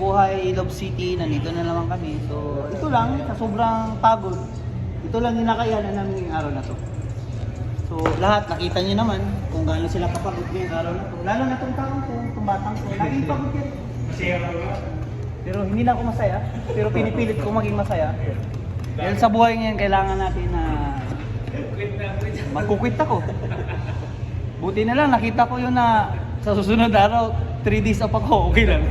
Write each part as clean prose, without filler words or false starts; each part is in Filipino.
Buhay Love City, nandito na naman kami. So, ito lang, sa sobrang pagod, ito lang yung nakayanan namin ngayong araw na to. So, lahat, nakita nyo naman kung gaano sila kapagod ngayong araw na to. Lalo na itong taong to, itong batang to, laging pagod yan. Masaya ka ba? Pero hindi na ako masaya, pero pinipilit ko maging masaya. Dahil sa buhay ngayon, kailangan natin na magkukwit ako. Buti na lang, nakita ko yun na sa susunod araw, 3 days off ako, okay lang.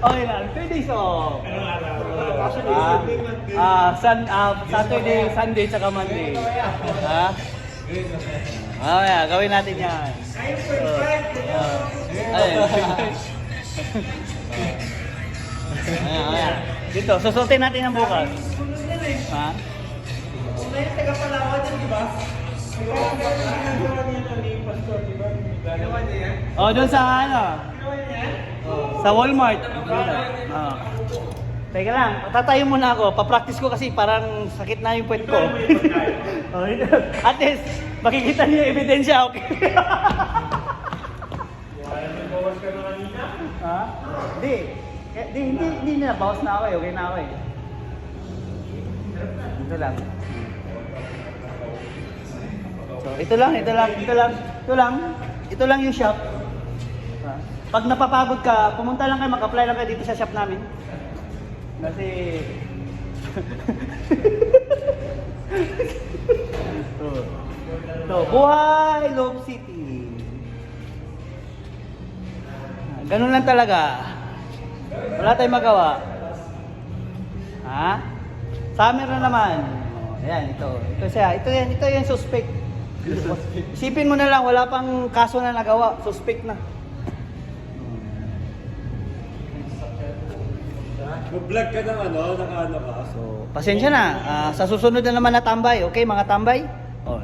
Okay lang, 3 days off. Anong araw? Saturday, Sunday, tsaka Monday. Ha? Gawin natin yan. Ayan. Dito, susutin natin ang bukas. Ha? Una yung taga-Palawan yan, di ba? Ginagawa niya ni Pastor, di ba? Gagawa niya yan? Oh, doon sa ano? Ginawa niya yan? Sa Walmart. Teka lang, tatayo muna ako. Pa-practice ko kasi parang sakit na yung puwet ko. At least, makikita niyo yung ebidensya, okay? Bawas ka na kanina? Ha? Hindi na. Bawas na ako eh. Okay na ako eh. Ito lang. So, ito lang yung shop. Pag napapagod ka, pumunta lang kayo, mag-apply lang kayo dito sa shop namin. Kasi... Buhay Love City. Ganun lang talaga. Wala tayong magawa. Ha? Summer na naman. Ayan, ito yung suspect. Isipin mo na lang, wala pang kaso na nagawa. Suspect na. Mag-vlog ka ng naka-ano ka? So, pasensya na. Sa susunod na naman na tambay. Okay, mga tambay? Oh,